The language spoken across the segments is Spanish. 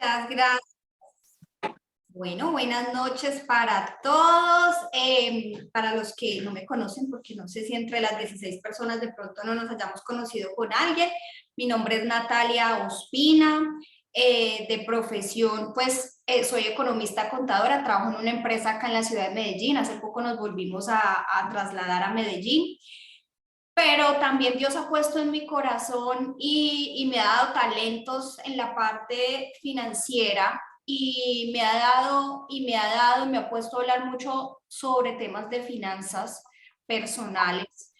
Muchas gracias. Bueno, buenas noches para todos. Para los que no me conocen, porque no sé si entre las 16 personas de pronto no nos hayamos conocido con alguien. Mi nombre es Natalia Ospina. De profesión, pues soy economista contadora, trabajo en una empresa acá en la ciudad de Medellín. Hace poco nos volvimos a trasladar a Medellín. Pero también Dios ha puesto en mi corazón y me ha dado talentos en la parte financiera y me ha puesto a hablar mucho sobre temas de finanzas personales.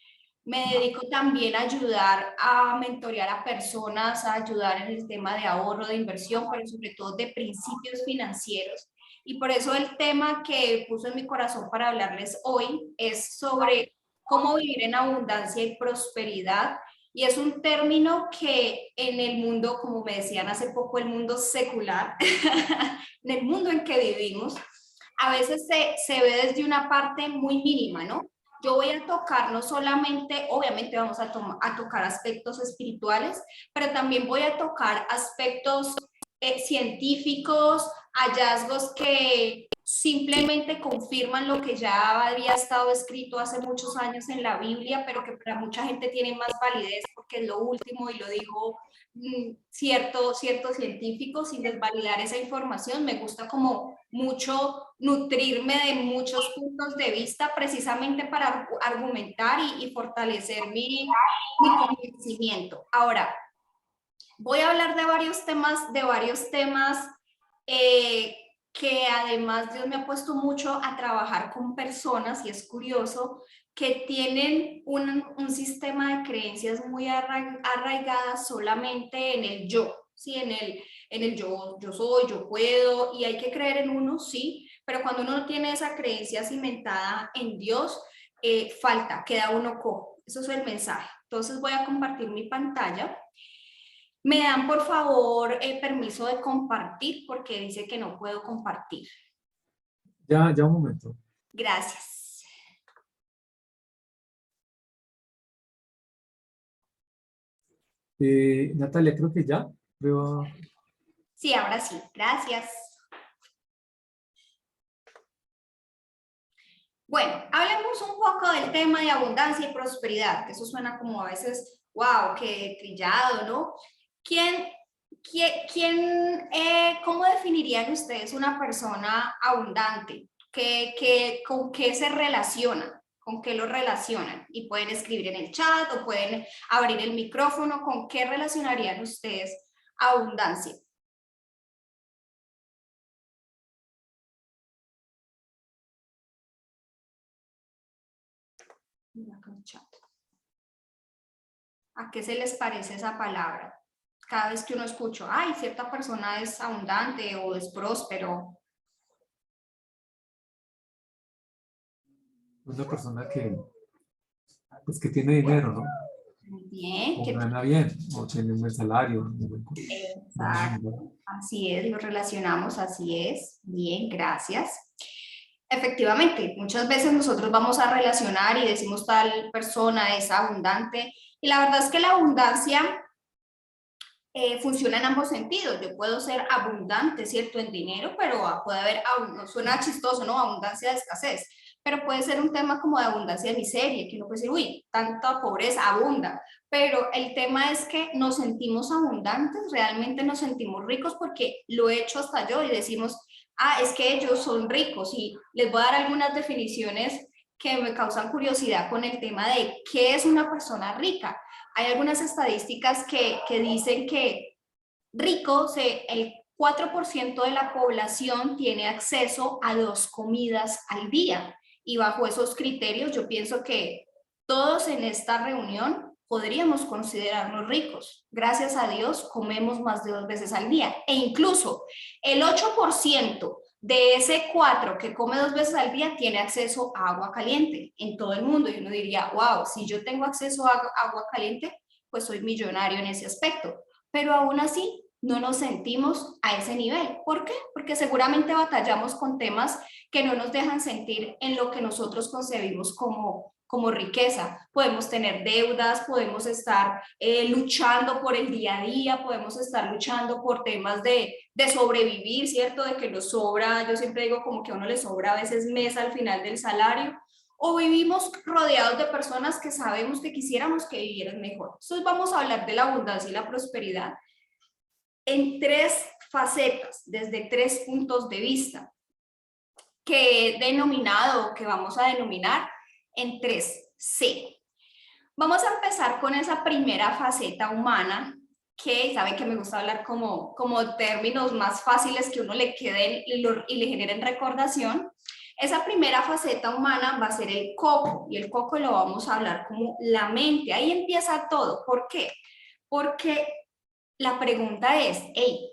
Me dedico también a ayudar a mentorear a personas, a ayudar en el tema de ahorro, de inversión, pero sobre todo de principios financieros. Y por eso el tema que puso en mi corazón para hablarles hoy es sobre cómo vivir en abundancia y prosperidad. Y es un término que en el mundo, como me decían hace poco, el mundo secular, en el mundo en que vivimos, a veces se ve desde una parte muy mínima, ¿no? Yo voy a tocar no solamente, obviamente vamos a tocar aspectos espirituales, pero también voy a tocar aspectos científicos, hallazgos que simplemente confirman lo que ya había estado escrito hace muchos años en la Biblia, pero que para mucha gente tiene más validez porque es lo último y lo dijo cierto científico, sin desvalidar esa información. Me gusta como mucho nutrirme de muchos puntos de vista precisamente para argumentar y fortalecer mi conocimiento. Ahora, voy a hablar de varios temas que además Dios me ha puesto mucho a trabajar con personas, y es curioso, que tienen un sistema de creencias muy arraigadas solamente en el yo, ¿sí? En el yo soy, yo puedo, y hay que creer en uno, sí, pero cuando uno no tiene esa creencia cimentada en Dios, queda uno cojo. Eso es el mensaje. Entonces voy a compartir mi pantalla. ¿Me dan, por favor, permiso de compartir? Porque dice que no puedo compartir. Ya un momento. Gracias. Natalia, creo que ya. Veo... Sí, ahora sí. Gracias. Bueno, hablemos un poco del tema de abundancia y prosperidad, que eso suena como a veces, wow, qué trillado, ¿no? ¿Cómo definirían ustedes una persona abundante? ¿Con qué se relaciona? ¿Con qué lo relacionan? Y pueden escribir en el chat o pueden abrir el micrófono. ¿Con qué relacionarían ustedes abundancia? ¿A qué se les parece esa palabra? Cada vez que uno escucha, ay, cierta persona es abundante o es próspero. Una persona pues que tiene dinero, ¿no? Muy bien. O gana bien, o tiene un buen salario. Exacto. Así es, lo relacionamos, así es. Bien, gracias. Efectivamente, muchas veces nosotros vamos a relacionar y decimos tal persona es abundante. Y la verdad es que la abundancia funciona en ambos sentidos. Yo puedo ser abundante, ¿cierto? En dinero, pero puede haber, no suena chistoso, ¿no? Abundancia de escasez. Pero puede ser un tema como de abundancia de miseria, que uno puede decir, uy, tanta pobreza abunda. Pero el tema es que nos sentimos abundantes, realmente nos sentimos ricos porque lo he hecho hasta yo y decimos, ah, es que ellos son ricos. Y les voy a dar algunas definiciones que me causan curiosidad con el tema de qué es una persona rica. Hay algunas estadísticas que dicen que el 4% de la población tiene acceso a 2 comidas al día. Y bajo esos criterios yo pienso que todos en esta reunión podríamos considerarnos ricos. Gracias a Dios comemos más de 2 veces al día. E incluso el 8% de ese 4 que come 2 veces al día tiene acceso a agua caliente en todo el mundo. Y uno diría, wow, si yo tengo acceso a agua caliente, pues soy millonario en ese aspecto. Pero aún así, no nos sentimos a ese nivel. ¿Por qué? Porque seguramente batallamos con temas que no nos dejan sentir en lo que nosotros concebimos como riqueza. Podemos tener deudas, podemos estar luchando por el día a día, podemos estar luchando por temas de sobrevivir, ¿cierto? De que nos sobra, yo siempre digo como que a uno le sobra a veces mes al final del salario, o vivimos rodeados de personas que sabemos que quisiéramos que vivieran mejor. Entonces vamos a hablar de la abundancia y la prosperidad en tres facetas, desde tres puntos de vista, que he denominado, que vamos a denominar en 3C. Vamos a empezar con esa primera faceta humana, que saben que me gusta hablar como términos más fáciles que uno le queden y le generen recordación. Esa primera faceta humana va a ser el coco, y el coco lo vamos a hablar como la mente. Ahí empieza todo. ¿Por qué? Porque la pregunta es, hey,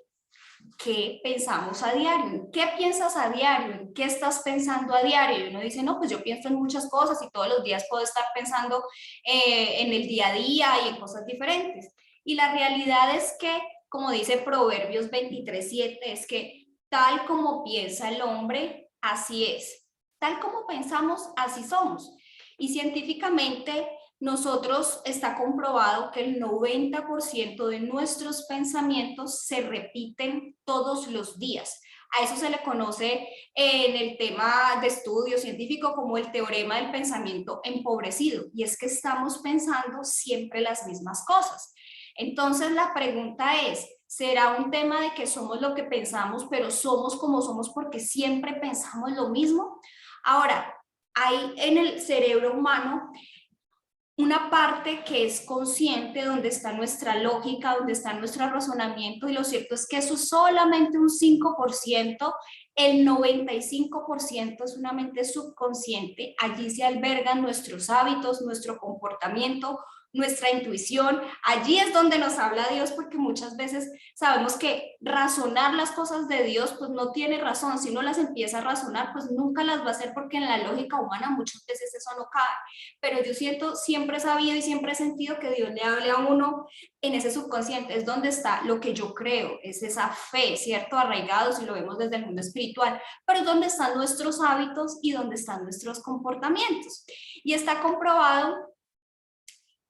¿qué pensamos a diario? ¿Qué piensas a diario? ¿Qué estás pensando a diario? Y uno dice, no, pues yo pienso en muchas cosas y todos los días puedo estar pensando en el día a día y en cosas diferentes. Y la realidad es que, como dice Proverbios 23:7, es que tal como piensa el hombre, así es. Tal como pensamos, así somos. Y científicamente nosotros está comprobado que el 90% de nuestros pensamientos se repiten todos los días. A eso se le conoce en el tema de estudio científico como el teorema del pensamiento empobrecido, y es que estamos pensando siempre las mismas cosas. Entonces la pregunta es, ¿será un tema de que somos lo que pensamos, pero somos como somos porque siempre pensamos lo mismo? Ahora, hay en el cerebro humano una parte que es consciente, donde está nuestra lógica, donde está nuestro razonamiento, y lo cierto es que eso es solamente un 5%, el 95% es una mente subconsciente, allí se albergan nuestros hábitos, nuestro comportamiento, nuestra intuición, allí es donde nos habla Dios, porque muchas veces sabemos que razonar las cosas de Dios pues no tiene razón, si uno las empieza a razonar pues nunca las va a hacer, porque en la lógica humana muchas veces eso no cabe, pero yo siempre he sabido y siempre he sentido que Dios le hable a uno en ese subconsciente, es donde está lo que yo creo, es esa fe, ¿cierto? Arraigado si lo vemos desde el mundo espiritual, pero es donde están nuestros hábitos y donde están nuestros comportamientos. Y está comprobado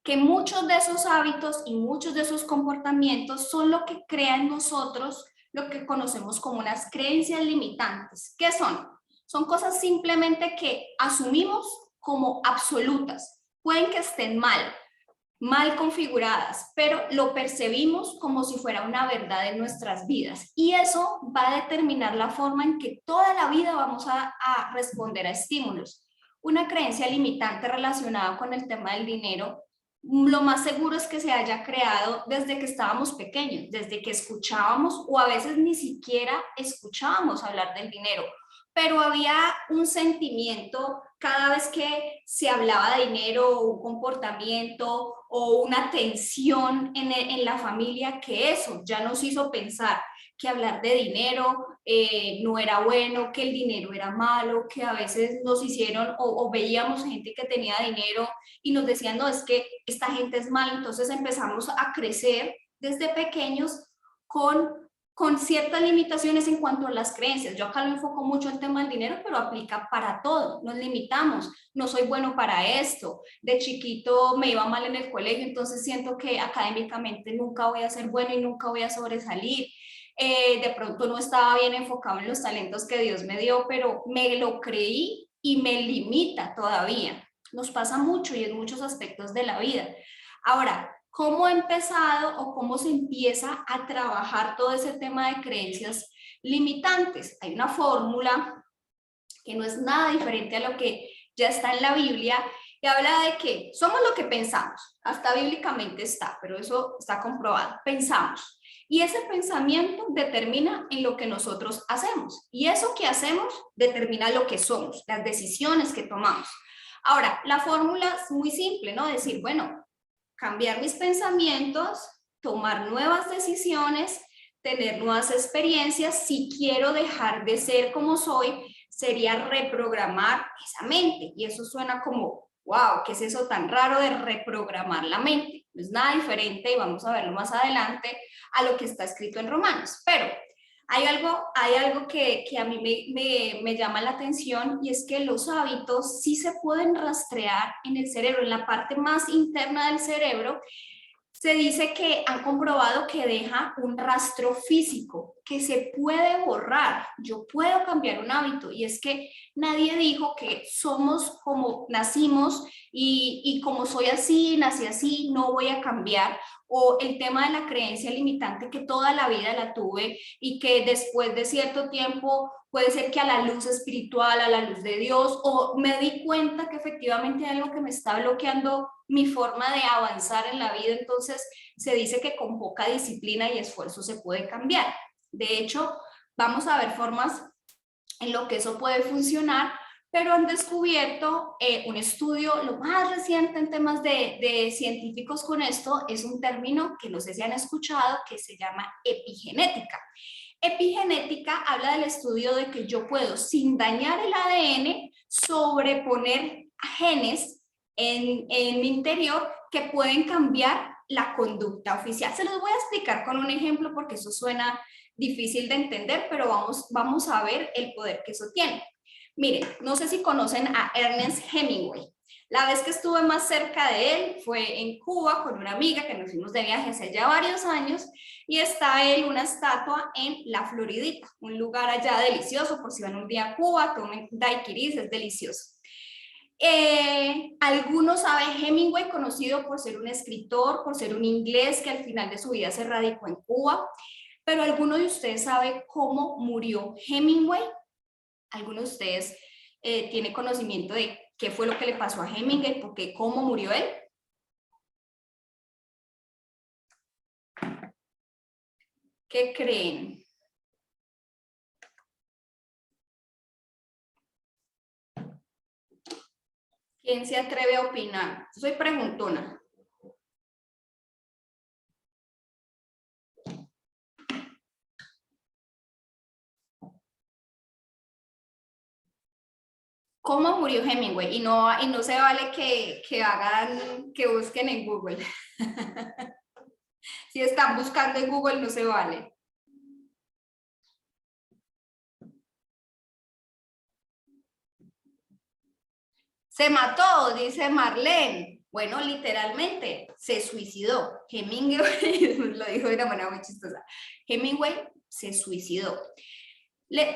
que muchos de esos hábitos y muchos de esos comportamientos son lo que crea en nosotros lo que conocemos como unas creencias limitantes. ¿Qué son? Son cosas simplemente que asumimos como absolutas. Pueden que estén mal configuradas, pero lo percibimos como si fuera una verdad en nuestras vidas. Y eso va a determinar la forma en que toda la vida vamos a responder a estímulos. Una creencia limitante relacionada con el tema del dinero, lo más seguro es que se haya creado desde que estábamos pequeños, desde que escuchábamos o a veces ni siquiera escuchábamos hablar del dinero, pero había un sentimiento cada vez que se hablaba de dinero, un comportamiento o una tensión en la familia, que eso ya nos hizo pensar que hablar de dinero no era bueno, que el dinero era malo, que a veces nos hicieron o veíamos gente que tenía dinero y nos decían, no, es que esta gente es mala. Entonces empezamos a crecer desde pequeños con ciertas limitaciones en cuanto a las creencias. Yo acá lo enfoco mucho el tema del dinero, pero aplica para todo. Nos limitamos, no soy bueno para esto, de chiquito me iba mal en el colegio, entonces siento que académicamente nunca voy a ser bueno y nunca voy a sobresalir. De pronto no estaba bien enfocado en los talentos que Dios me dio, pero me lo creí y me limita todavía. Nos pasa mucho y en muchos aspectos de la vida. Ahora, ¿cómo ha empezado o cómo se empieza a trabajar todo ese tema de creencias limitantes? Hay una fórmula que no es nada diferente a lo que ya está en la Biblia y habla de que somos lo que pensamos. Hasta bíblicamente está, pero eso está comprobado. Pensamos. Y ese pensamiento determina en lo que nosotros hacemos. Y eso que hacemos determina lo que somos, las decisiones que tomamos. Ahora, la fórmula es muy simple, ¿no? Decir, bueno, cambiar mis pensamientos, tomar nuevas decisiones, tener nuevas experiencias. Si quiero dejar de ser como soy, sería reprogramar esa mente. Y eso suena como, wow, ¿qué es eso tan raro de reprogramar la mente? No es nada diferente, y vamos a verlo más adelante, a lo que está escrito en Romanos. Pero Hay algo que a mí me llama la atención y es que los hábitos sí se pueden rastrear en el cerebro, en la parte más interna del cerebro. Se dice que han comprobado que deja un rastro físico, que se puede borrar. Yo puedo cambiar un hábito y es que nadie dijo que somos como nacimos y como soy así, nací así, no voy a cambiar. O el tema de la creencia limitante que toda la vida la tuve y que después de cierto tiempo puede ser que a la luz espiritual, a la luz de Dios, o me di cuenta que efectivamente hay algo que me está bloqueando mi forma de avanzar en la vida. Entonces se dice que con poca disciplina y esfuerzo se puede cambiar. De hecho, vamos a ver formas en lo que eso puede funcionar, pero han descubierto un estudio, lo más reciente en temas de científicos con esto, es un término que no sé si han escuchado, que se llama epigenética. Epigenética habla del estudio de que yo puedo, sin dañar el ADN, sobreponer genes en mi interior que pueden cambiar la conducta oficial. Se los voy a explicar con un ejemplo porque eso suena difícil de entender, pero vamos a ver el poder que eso tiene. Miren, no sé si conocen a Ernest Hemingway. La vez que estuve más cerca de él fue en Cuba con una amiga que nos fuimos de viaje hace ya varios años y está él una estatua en La Floridita, un lugar allá delicioso, por si van un día a Cuba, tomen daiquiris, es delicioso. Algunos saben Hemingway, conocido por ser un escritor, por ser un inglés que al final de su vida se radicó en Cuba, pero ¿alguno de ustedes sabe cómo murió Hemingway? ¿Alguno de ustedes tiene conocimiento de qué fue lo que le pasó a Hemingway? ¿Por qué? ¿Cómo murió él? ¿Qué creen? ¿Quién se atreve a opinar? Soy preguntona. ¿Cómo murió Hemingway? Y no se vale que busquen en Google. Si están buscando en Google, no se vale. Se mató, dice Marlene. Bueno, literalmente, se suicidó. Hemingway, lo dijo de una manera muy chistosa. Hemingway se suicidó.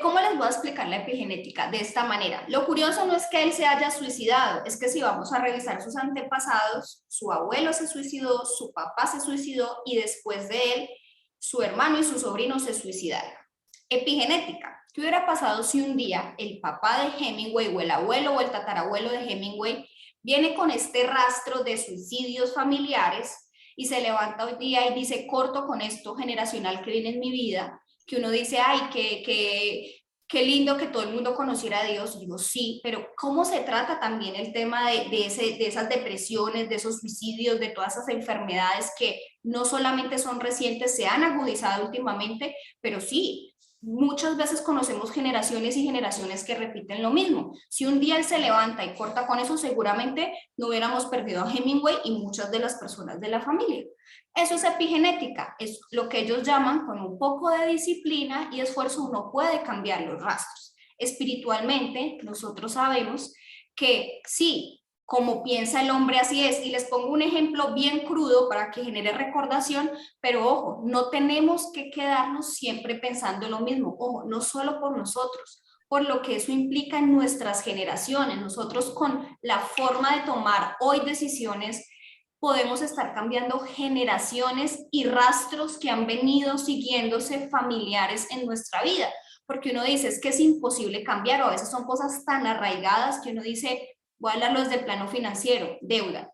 ¿Cómo les voy a explicar la epigenética? De esta manera. Lo curioso no es que él se haya suicidado, es que si vamos a revisar sus antepasados, su abuelo se suicidó, su papá se suicidó y después de él, su hermano y su sobrino se suicidaron. Epigenética. ¿Qué hubiera pasado si un día el papá de Hemingway o el abuelo o el tatarabuelo de Hemingway viene con este rastro de suicidios familiares y se levanta hoy día y dice, corto con esto generacional que viene en mi vida? Que uno dice, ay, qué lindo que todo el mundo conociera a Dios. Digo, sí, pero ¿cómo se trata también el tema de esas depresiones, de esos suicidios, de todas esas enfermedades que no solamente son recientes, se han agudizado últimamente, pero sí, muchas veces conocemos generaciones y generaciones que repiten lo mismo. Si un día él se levanta y corta con eso, seguramente no hubiéramos perdido a Hemingway y muchas de las personas de la familia. Eso es epigenética, es lo que ellos llaman con un poco de disciplina y esfuerzo uno puede cambiar los rastros. Espiritualmente, nosotros sabemos que sí, como piensa el hombre así es, y les pongo un ejemplo bien crudo para que genere recordación, pero ojo, no tenemos que quedarnos siempre pensando lo mismo, ojo, no solo por nosotros, por lo que eso implica en nuestras generaciones. Nosotros con la forma de tomar hoy decisiones podemos estar cambiando generaciones y rastros que han venido siguiéndose familiares en nuestra vida, porque uno dice es que es imposible cambiar, o a veces son cosas tan arraigadas que uno dice, voy a hablarlo desde el plano financiero, deuda.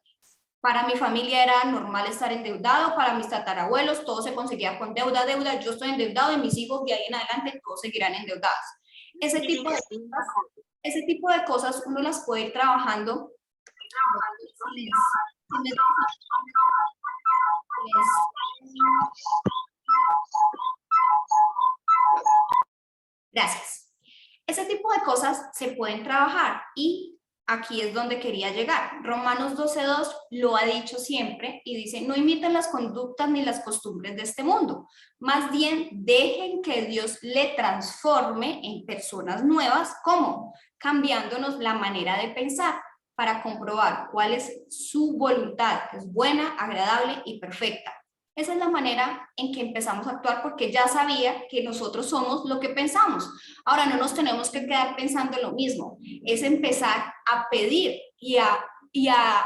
Para mi familia era normal estar endeudado, para mis tatarabuelos todo se conseguía con deuda, deuda, yo estoy endeudado y mis hijos de ahí en adelante todos seguirán endeudados. Ese tipo de cosas uno las puede ir trabajando. Gracias. Ese tipo de cosas se pueden trabajar y aquí es donde quería llegar. Romanos 12:2 lo ha dicho siempre y dice, no imiten las conductas ni las costumbres de este mundo, más bien dejen que Dios le transforme en personas nuevas. ¿Cómo? Cambiándonos la manera de pensar para comprobar cuál es su voluntad, que es buena, agradable y perfecta. Esa es la manera en que empezamos a actuar porque ya sabía que nosotros somos lo que pensamos. Ahora no nos tenemos que quedar pensando lo mismo, es empezar a pedir y a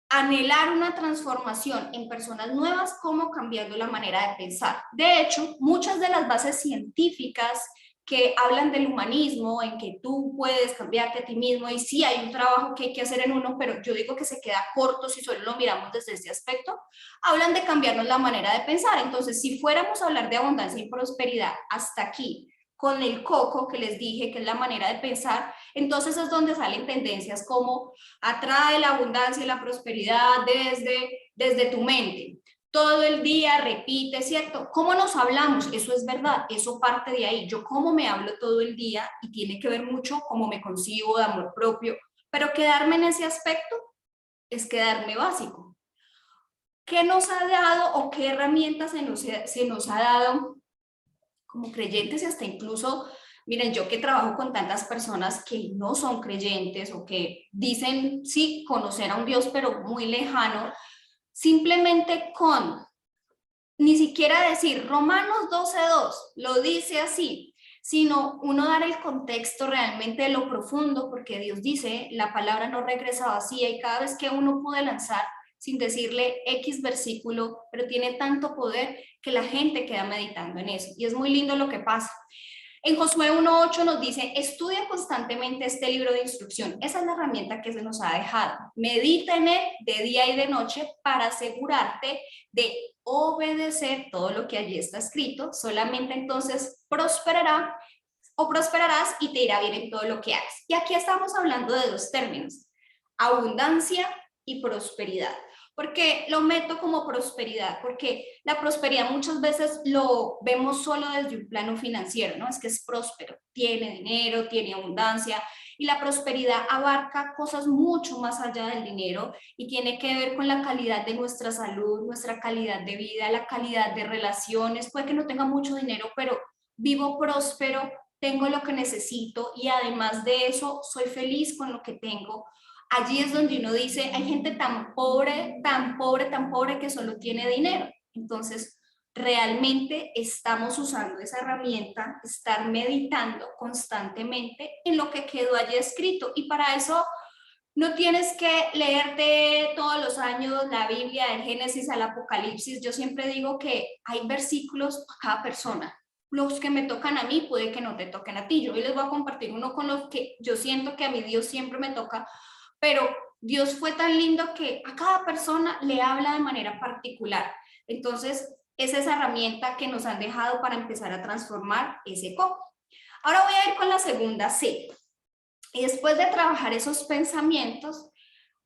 anhelar una transformación en personas nuevas, como cambiando la manera de pensar. De hecho, muchas de las bases científicas que hablan del humanismo, en que tú puedes cambiarte a ti mismo, y sí hay un trabajo que hay que hacer en uno, pero yo digo que se queda corto si solo lo miramos desde este aspecto, hablan de cambiarnos la manera de pensar. Entonces, si fuéramos a hablar de abundancia y prosperidad hasta aquí, con el coco que les dije, que es la manera de pensar, entonces es donde salen tendencias como atrae la abundancia y la prosperidad desde tu mente. Todo el día repite, ¿cierto? ¿Cómo nos hablamos? Eso es verdad, eso parte de ahí. Yo cómo me hablo todo el día y tiene que ver mucho cómo me concibo, de amor propio, pero quedarme en ese aspecto es quedarme básico. ¿Qué nos ha dado o qué herramientas se nos ha dado como creyentes y hasta incluso, miren, yo que trabajo con tantas personas que no son creyentes o que dicen, sí, conocer a un Dios, pero muy lejano, simplemente con ni siquiera decir Romanos 12:2, lo dice así, sino uno dar el contexto realmente de lo profundo, porque Dios dice, la palabra no regresa vacía, y cada vez que uno puede lanzar sin decirle X versículo, pero tiene tanto poder que la gente queda meditando en eso, y es muy lindo lo que pasa. En Josué 1:8 nos dice, estudia constantemente este libro de instrucción. Esa es la herramienta que se nos ha dejado. Medita en él de día y de noche para asegurarte de obedecer todo lo que allí está escrito. Solamente entonces prosperarás y te irá bien en todo lo que hagas. Y aquí estamos hablando de dos términos, abundancia y prosperidad. ¿Por qué lo meto como prosperidad? Porque la prosperidad muchas veces lo vemos solo desde un plano financiero, ¿no? Es que es próspero, tiene dinero, tiene abundancia, y la prosperidad abarca cosas mucho más allá del dinero y tiene que ver con la calidad de nuestra salud, nuestra calidad de vida, la calidad de relaciones. Puede que no tenga mucho dinero, pero vivo próspero, tengo lo que necesito y además de eso soy feliz con lo que tengo. Allí es donde uno dice, hay gente tan pobre, tan pobre, tan pobre que solo tiene dinero. Entonces, realmente estamos usando esa herramienta, estar meditando constantemente en lo que quedó allí escrito. Y para eso no tienes que leerte todos los años la Biblia, del Génesis al Apocalipsis. Yo siempre digo que hay versículos para cada persona. Los que me tocan a mí puede que no te toquen a ti. Yo hoy les voy a compartir uno con los que yo siento que a mi Dios siempre me toca, pero Dios fue tan lindo que a cada persona le habla de manera particular. Entonces, es esa herramienta que nos han dejado para empezar a transformar ese coco. Ahora voy a ir con la segunda C. Y después de trabajar esos pensamientos,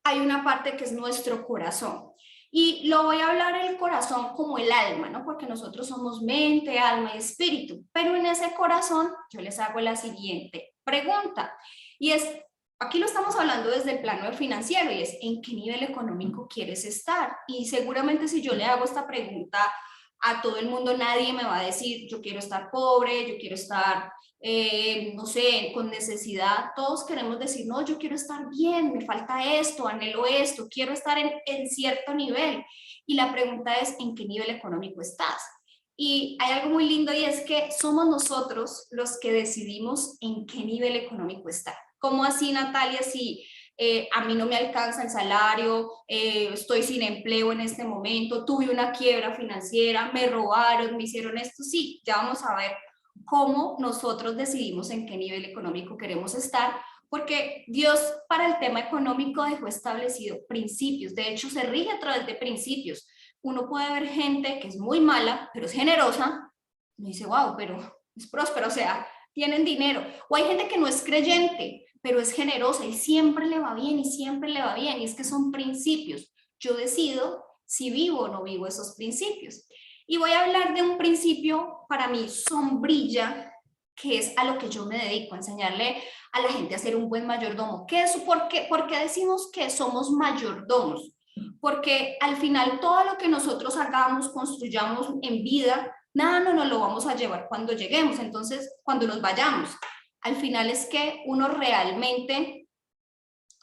hay una parte que es nuestro corazón. Y lo voy a hablar el corazón como el alma, ¿no? Porque nosotros somos mente, alma y espíritu. Pero en ese corazón yo les hago la siguiente pregunta. Y es, aquí lo estamos hablando desde el plano financiero, y es, ¿en qué nivel económico quieres estar? Y seguramente si yo le hago esta pregunta a todo el mundo, nadie me va a decir, yo quiero estar pobre, yo quiero estar no sé, con necesidad. Todos queremos decir, no, yo quiero estar bien, me falta esto, anhelo esto, quiero estar en cierto nivel. Y la pregunta es, ¿en qué nivel económico estás? Y hay algo muy lindo, y es que somos nosotros los que decidimos en qué nivel económico estar. ¿Cómo así, Natalia, si a mí no me alcanza el salario, estoy sin empleo en este momento, tuve una quiebra financiera, me robaron, me hicieron esto? Sí, ya vamos a ver cómo nosotros decidimos en qué nivel económico queremos estar, porque Dios para el tema económico dejó establecido principios. De hecho, se rige a través de principios. Uno puede ver gente que es muy mala, pero es generosa, y dice, wow, pero es próspero, o sea, tienen dinero. O hay gente que no es creyente, pero es generosa y siempre le va bien, y siempre le va bien, y es que son principios. Yo decido si vivo o no vivo esos principios. Y voy a hablar de un principio para mí sombrilla que es a lo que yo me dedico, a enseñarle a la gente a ser un buen mayordomo. ¿Por qué decimos que somos mayordomos? Porque al final todo lo que nosotros hagamos, construyamos en vida, nada no nos lo vamos a llevar cuando lleguemos, entonces cuando nos vayamos. Al final es que uno realmente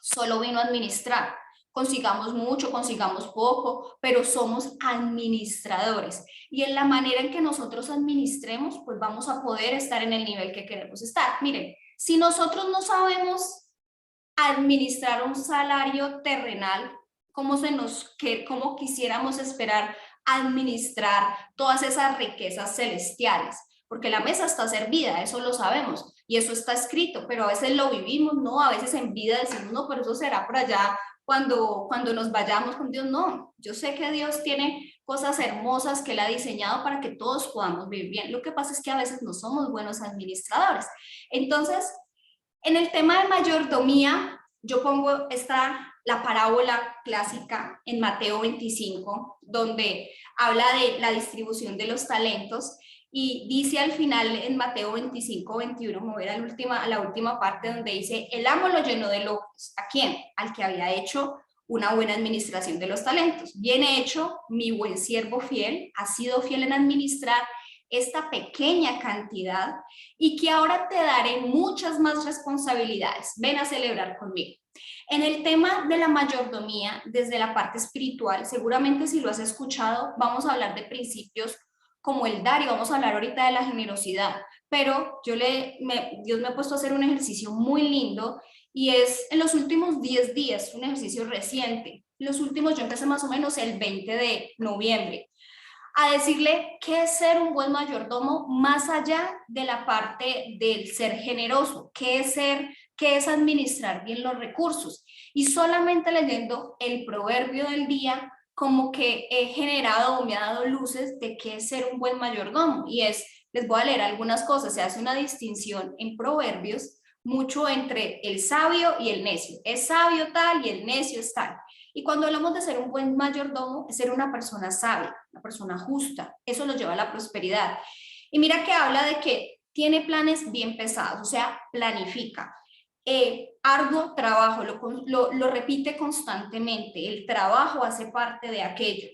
solo vino a administrar. Consigamos mucho, consigamos poco, pero somos administradores. Y en la manera en que nosotros administremos, pues vamos a poder estar en el nivel que queremos estar. Miren, si nosotros no sabemos administrar un salario terrenal, cómo quisiéramos esperar administrar todas esas riquezas celestiales? Porque la mesa está servida, eso lo sabemos, y eso está escrito, pero a veces lo vivimos, ¿no? A veces en vida decimos, no, pero eso será por allá cuando nos vayamos con Dios. No, yo sé que Dios tiene cosas hermosas que Él ha diseñado para que todos podamos vivir bien. Lo que pasa es que a veces no somos buenos administradores. Entonces, en el tema de mayordomía, yo pongo la parábola clásica en Mateo 25, donde habla de la distribución de los talentos, y dice al final en Mateo 25, 21, me voy a la última parte donde dice, el amo lo llenó de locos. ¿A quién? Al que había hecho una buena administración de los talentos. Bien hecho, mi buen siervo fiel, has sido fiel en administrar esta pequeña cantidad y que ahora te daré muchas más responsabilidades. Ven a celebrar conmigo. En el tema de la mayordomía, desde la parte espiritual, seguramente si lo has escuchado, vamos a hablar de principios como el dar, y vamos a hablar ahorita de la generosidad, pero Dios me ha puesto a hacer un ejercicio muy lindo, y es en los últimos 10 días, un ejercicio reciente. Yo empecé más o menos el 20 de noviembre, a decirle qué es ser un buen mayordomo más allá de la parte del ser generoso, qué es administrar bien los recursos. Y solamente leyendo el proverbio del día, como que he generado o me ha dado luces de qué es ser un buen mayordomo. Y les voy a leer algunas cosas. Se hace una distinción en proverbios mucho entre el sabio y el necio. Es sabio tal y el necio es tal. Y cuando hablamos de ser un buen mayordomo, es ser una persona sabia, una persona justa. Eso lo lleva a la prosperidad. Y mira que habla de que tiene planes bien pesados, o sea, planifica. Arduo trabajo, lo repite constantemente. El trabajo hace parte de aquello.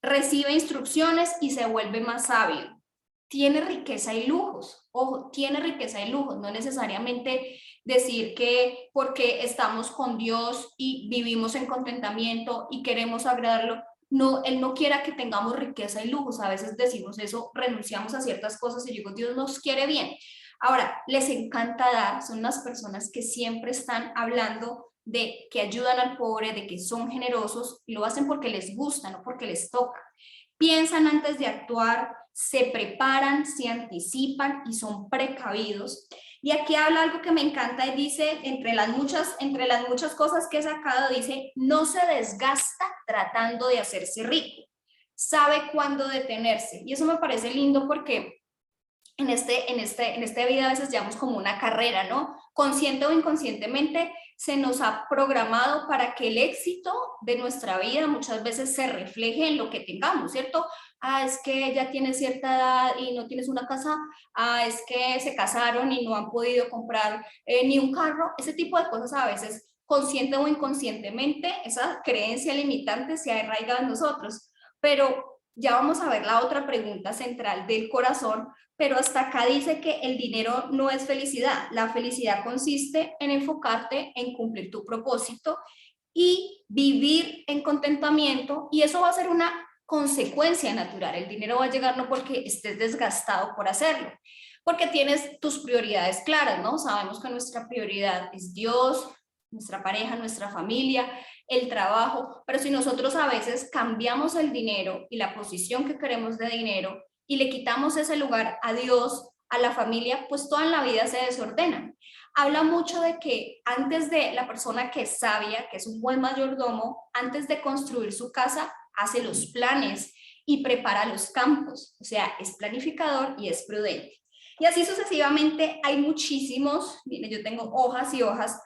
Recibe instrucciones y se vuelve más sabio. Tiene riqueza y lujos. Ojo, tiene riqueza y lujos. No necesariamente decir que porque estamos con Dios y vivimos en contentamiento y queremos agradarlo, no, Él no quiera que tengamos riqueza y lujos. A veces decimos eso, renunciamos a ciertas cosas y digo, Dios nos quiere bien. Ahora, les encanta dar, son unas personas que siempre están hablando de que ayudan al pobre, de que son generosos, y lo hacen porque les gusta, no porque les toca. Piensan antes de actuar, se preparan, se anticipan y son precavidos. Y aquí habla algo que me encanta y dice, entre las muchas cosas que he sacado, dice, no se desgasta tratando de hacerse rico, sabe cuándo detenerse. Y eso me parece lindo porque en esta vida a veces llevamos como una carrera, ¿no? Consciente o inconscientemente se nos ha programado para que el éxito de nuestra vida muchas veces se refleje en lo que tengamos, ¿cierto? Ah, es que ya tienes cierta edad y no tienes una casa. Ah, es que se casaron y no han podido comprar ni un carro. Ese tipo de cosas a veces, consciente o inconscientemente, esa creencia limitante se ha arraigado en nosotros. Pero ya vamos a ver la otra pregunta central del corazón, pero hasta acá dice que el dinero no es felicidad. La felicidad consiste en enfocarte en cumplir tu propósito y vivir en contentamiento, y eso va a ser una consecuencia natural. El dinero va a llegar no porque estés desgastado por hacerlo, porque tienes tus prioridades claras, ¿no? Sabemos que nuestra prioridad es Dios, nuestra pareja, nuestra familia, el trabajo, pero si nosotros a veces cambiamos el dinero y la posición que queremos de dinero y le quitamos ese lugar a Dios, a la familia, pues toda la vida se desordena. Habla mucho de que antes de la persona que es sabia, que es un buen mayordomo, antes de construir su casa, hace los planes y prepara los campos, o sea, es planificador y es prudente. Y así sucesivamente hay muchísimos, miren, yo tengo hojas y hojas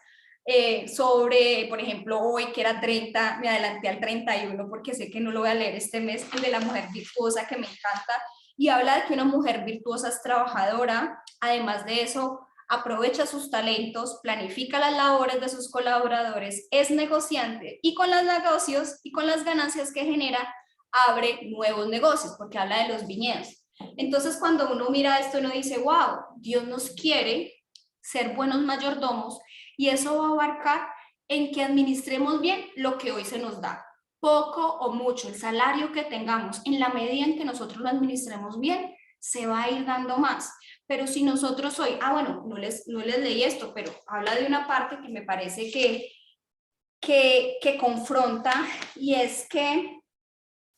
sobre, por ejemplo, hoy que era 30, me adelanté al 31 porque sé que no lo voy a leer este mes, el de la mujer virtuosa, que me encanta, y habla de que una mujer virtuosa es trabajadora, Además de eso, aprovecha sus talentos, planifica las labores de sus colaboradores, es negociante y con los negocios y con las ganancias que genera, abre nuevos negocios, porque habla de los viñedos. Entonces, cuando uno mira esto, uno dice, wow, Dios nos quiere ser buenos mayordomos y eso va a abarcar en que administremos bien lo que hoy se nos da. Poco o mucho, el salario que tengamos, en la medida en que nosotros lo administremos bien, se va a ir dando más. Pero si nosotros hoy, bueno, no les leí esto, pero habla de una parte que me parece que confronta, y es que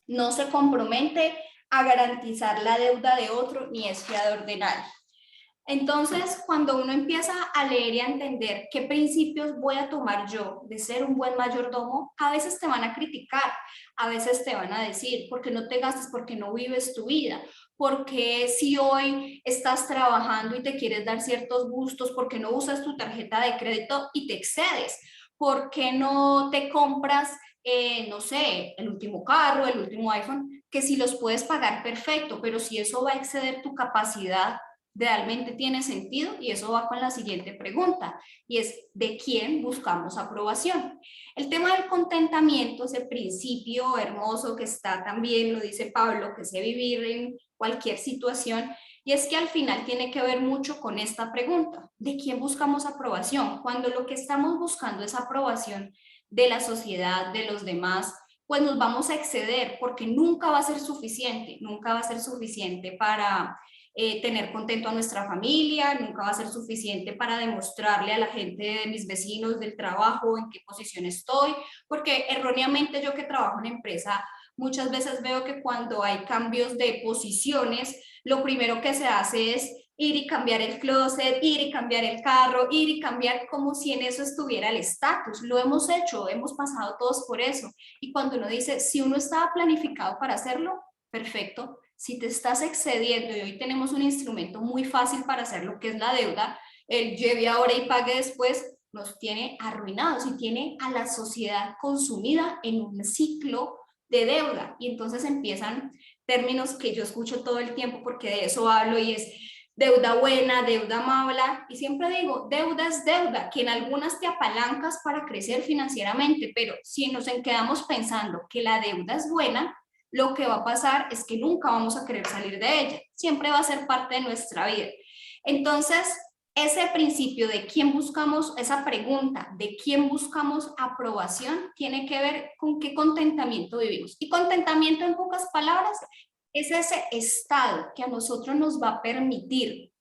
no se compromete a garantizar la deuda de otro ni es fiador de nadie. Entonces, cuando uno empieza a leer y a entender qué principios voy a tomar yo de ser un buen mayordomo, a veces te van a criticar, a veces te van a decir, ¿por qué no te gastas? ¿Por qué no vives tu vida? ¿Por qué si hoy estás trabajando y te quieres dar ciertos gustos, por qué no usas tu tarjeta de crédito y te excedes? ¿Por qué no te compras, no sé, el último carro, el último iPhone? Que si los puedes pagar, perfecto, pero si eso va a exceder tu capacidad, realmente tiene sentido. Y eso va con la siguiente pregunta, y es, ¿de quién buscamos aprobación? El tema del contentamiento, ese principio hermoso que está también, lo dice Pablo, que sé vivir en cualquier situación, y es que al final tiene que ver mucho con esta pregunta, ¿de quién buscamos aprobación? Cuando lo que estamos buscando es aprobación de la sociedad, de los demás, pues nos vamos a exceder, porque nunca va a ser suficiente, nunca va a ser suficiente para tener contento a nuestra familia, nunca va a ser suficiente para demostrarle a la gente de mis vecinos del trabajo en qué posición estoy, porque erróneamente yo que trabajo en empresa, muchas veces veo que cuando hay cambios de posiciones, lo primero que se hace es ir y cambiar el closet, ir y cambiar el carro, ir y cambiar, como si en eso estuviera el estatus. Lo hemos hecho, hemos pasado todos por eso. Y cuando uno dice, si uno estaba planificado para hacerlo, perfecto. Si te estás excediendo, y hoy tenemos un instrumento muy fácil para hacer lo que es la deuda, el lleve ahora y pague después, nos tiene arruinados y tiene a la sociedad consumida en un ciclo de deuda. Y entonces empiezan términos que yo escucho todo el tiempo porque de eso hablo, y es deuda buena, deuda mala, y siempre digo, deuda es deuda, que en algunas te apalancas para crecer financieramente, pero si nos quedamos pensando que la deuda es buena, lo que va a pasar es que nunca vamos a querer salir de ella, siempre va a ser parte de nuestra vida. Entonces, ese principio de quién buscamos, esa pregunta de quién buscamos aprobación, tiene que ver con qué contentamiento vivimos. Y contentamiento, en pocas palabras, es ese estado que a nosotros nos va a permitir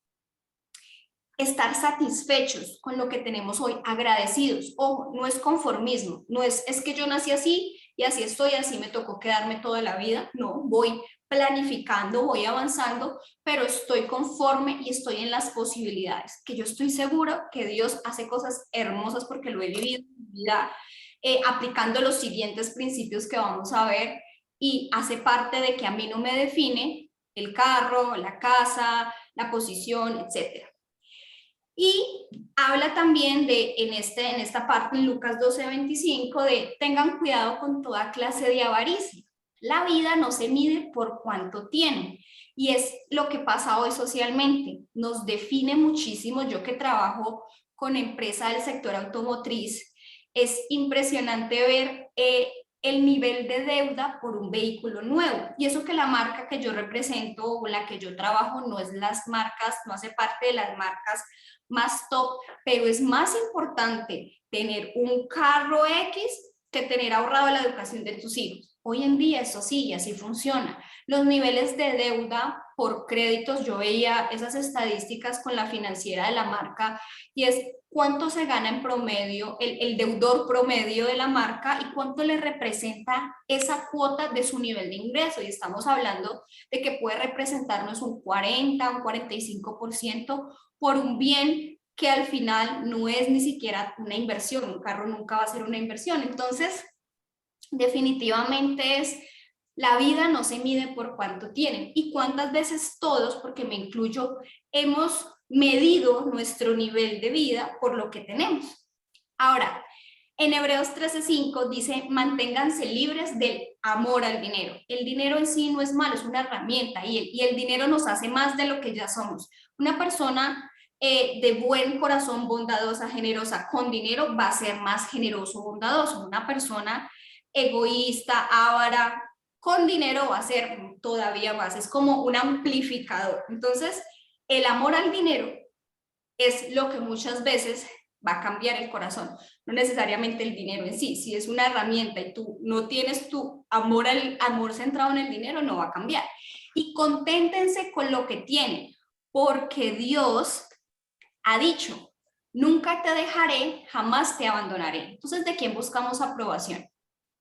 estar satisfechos con lo que tenemos hoy, agradecidos. Ojo, no es conformismo, no es que yo nací así y así estoy, así me tocó quedarme toda la vida. No, voy planificando, voy avanzando, pero estoy conforme y estoy en las posibilidades, que yo estoy seguro que Dios hace cosas hermosas porque lo he vivido en mi vida, aplicando los siguientes principios que vamos a ver, y hace parte de que a mí no me define el carro, la casa, la posición, etcétera. Y habla también de, en esta parte, en Lucas 12:25, de tengan cuidado con toda clase de avaricia. La vida no se mide por cuánto tiene. Y es lo que pasa hoy socialmente. Nos define muchísimo. Yo que trabajo con empresas del sector automotriz, es impresionante ver el nivel de deuda por un vehículo nuevo. Y eso que la marca que yo represento o la que yo trabajo no es las marcas, no hace parte de las marcas más top, pero es más importante tener un carro X que tener ahorrado la educación de tus hijos. Hoy en día eso sí, y así funciona. Los niveles de deuda por créditos, yo veía esas estadísticas con la financiera de la marca, y es cuánto se gana en promedio el deudor promedio de la marca y cuánto le representa esa cuota de su nivel de ingreso. Y estamos hablando de que puede representarnos un 40, un 45% por un bien que al final no es ni siquiera una inversión. Un carro nunca va a ser una inversión. Entonces, definitivamente es, la vida no se mide por cuánto tienen. Y cuántas veces todos, porque me incluyo, hemos medido nuestro nivel de vida por lo que tenemos. Ahora, en Hebreos 13:5 dice, manténganse libres del amor al dinero. El dinero en sí no es malo, es una herramienta, y el dinero nos hace más de lo que ya somos. Una persona de buen corazón, bondadosa, generosa, con dinero, va a ser más generoso, bondadoso. Una persona egoísta, avara, con dinero va a ser todavía más. Es como un amplificador. Entonces, el amor al dinero es lo que muchas veces va a cambiar el corazón, no necesariamente el dinero en sí. Si es una herramienta y tú no tienes tu amor, el amor centrado en el dinero, no va a cambiar. Y conténtense con lo que tienen, porque Dios ha dicho, nunca te dejaré, jamás te abandonaré. Entonces, ¿de quién buscamos aprobación?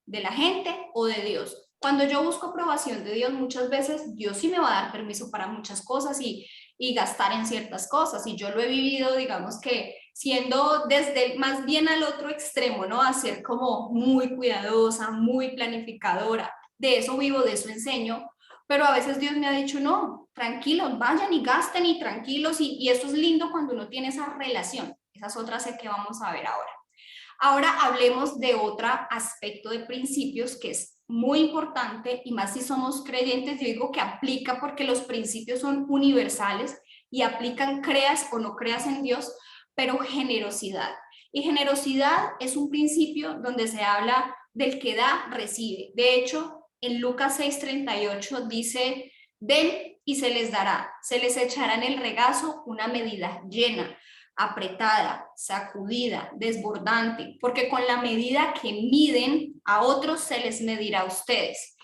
¿De la gente o de Dios? Cuando yo busco aprobación de Dios, muchas veces Dios sí me va a dar permiso para muchas cosas y gastar en ciertas cosas. Y yo lo he vivido, digamos que siendo desde más bien al otro extremo, ¿no? A ser como muy cuidadosa, muy planificadora. De eso vivo, de eso enseño. Pero a veces Dios me ha dicho, no, tranquilos, vayan y gasten y tranquilos. Y eso es lindo cuando uno tiene esa relación. Esa es otra que vamos a ver ahora. Ahora hablemos de otro aspecto de principios que es muy importante y más si somos creyentes, yo digo que aplica porque los principios son universales y aplican creas o no creas en Dios, pero generosidad. Y generosidad es un principio donde se habla del que da, recibe. De hecho, en Lucas 6:38 dice, den y se les dará, se les echará en el regazo una medida llena, apretada, sacudida, desbordante, porque con la medida que miden a otros se les medirá a ustedes.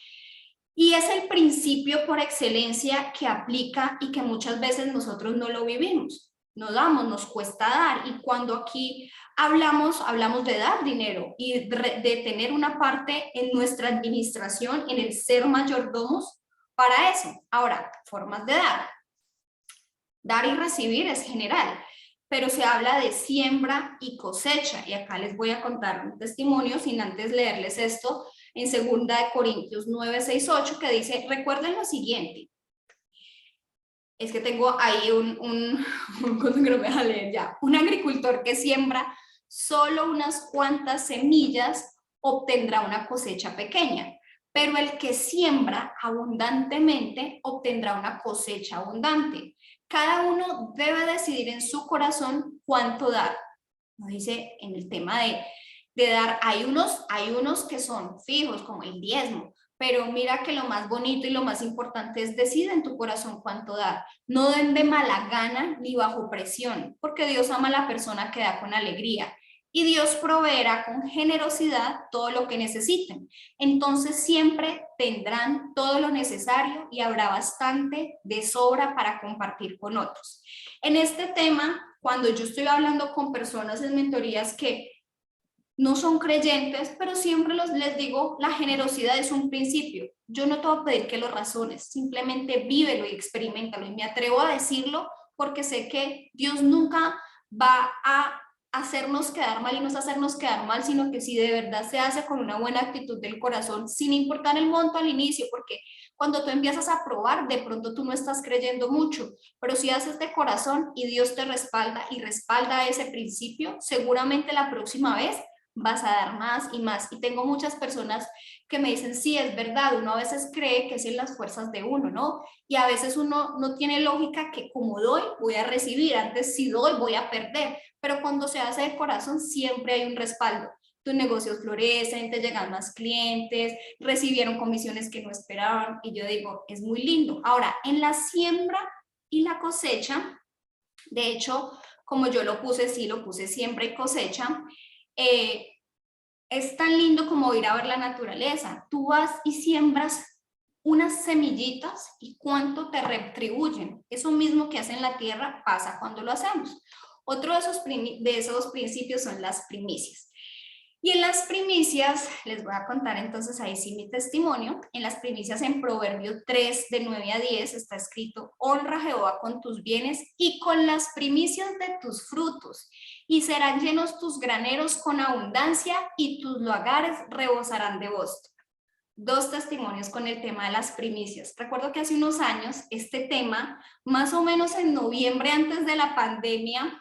Y es el principio por excelencia que aplica y que muchas veces nosotros no lo vivimos. No damos, nos cuesta dar. Y cuando aquí hablamos de dar dinero y de tener una parte en nuestra administración, en el ser mayordomos para eso. Ahora, formas de dar. Dar y recibir es general, pero se habla de siembra y cosecha. Y acá les voy a contar un testimonio sin antes leerles esto en 2 Corintios 9, 6, 8, que dice, recuerden lo siguiente. Es que tengo ahí un cosa que no me deja leer ya. Un agricultor que siembra solo unas cuantas semillas obtendrá una cosecha pequeña, pero el que siembra abundantemente obtendrá una cosecha abundante. Cada uno debe decidir en su corazón cuánto dar. Nos dice en el tema de dar, hay unos que son fijos, como el diezmo, pero mira que lo más bonito y lo más importante es decidir en tu corazón cuánto dar. No den de mala gana ni bajo presión, porque Dios ama a la persona que da con alegría. Y Dios proveerá con generosidad todo lo que necesiten. Entonces siempre tendrán todo lo necesario y habrá bastante de sobra para compartir con otros. En este tema, cuando yo estoy hablando con personas en mentorías que no son creyentes, pero siempre les digo, la generosidad es un principio. Yo no te voy a pedir que lo razones, simplemente vívelo y experimentalo. Y me atrevo a decirlo porque sé que Dios nunca va a hacernos quedar mal y no es hacernos quedar mal, sino que si de verdad se hace con una buena actitud del corazón, sin importar el monto al inicio, porque cuando tú empiezas a probar, de pronto tú no estás creyendo mucho, pero si haces de corazón y Dios te respalda y respalda ese principio, seguramente la próxima vez vas a dar más y más. Y tengo muchas personas que me dicen, sí, es verdad, uno a veces cree que es en las fuerzas de uno, ¿no? Y a veces uno no tiene lógica que como doy, voy a recibir, antes si doy, voy a perder, pero cuando se hace de corazón siempre hay un respaldo. Tus negocios florecen, te llegan más clientes, recibieron comisiones que no esperaban y yo digo, es muy lindo. Ahora, en la siembra y la cosecha, de hecho, como yo lo puse, sí, lo puse siembra y cosecha, es tan lindo como ir a ver la naturaleza. Tú vas y siembras unas semillitas y cuánto te retribuyen. Eso mismo que hace en la tierra pasa cuando lo hacemos. Otro de esos principios son las primicias. Y en las primicias, les voy a contar entonces ahí sí mi testimonio, en las primicias en Proverbio 3, de 9 a 10, está escrito, honra a Jehová con tus bienes y con las primicias de tus frutos, y serán llenos tus graneros con abundancia y tus lagares rebosarán de bosto. 2 testimonios con el tema de las primicias. Recuerdo que hace unos años este tema, más o menos en noviembre antes de la pandemia,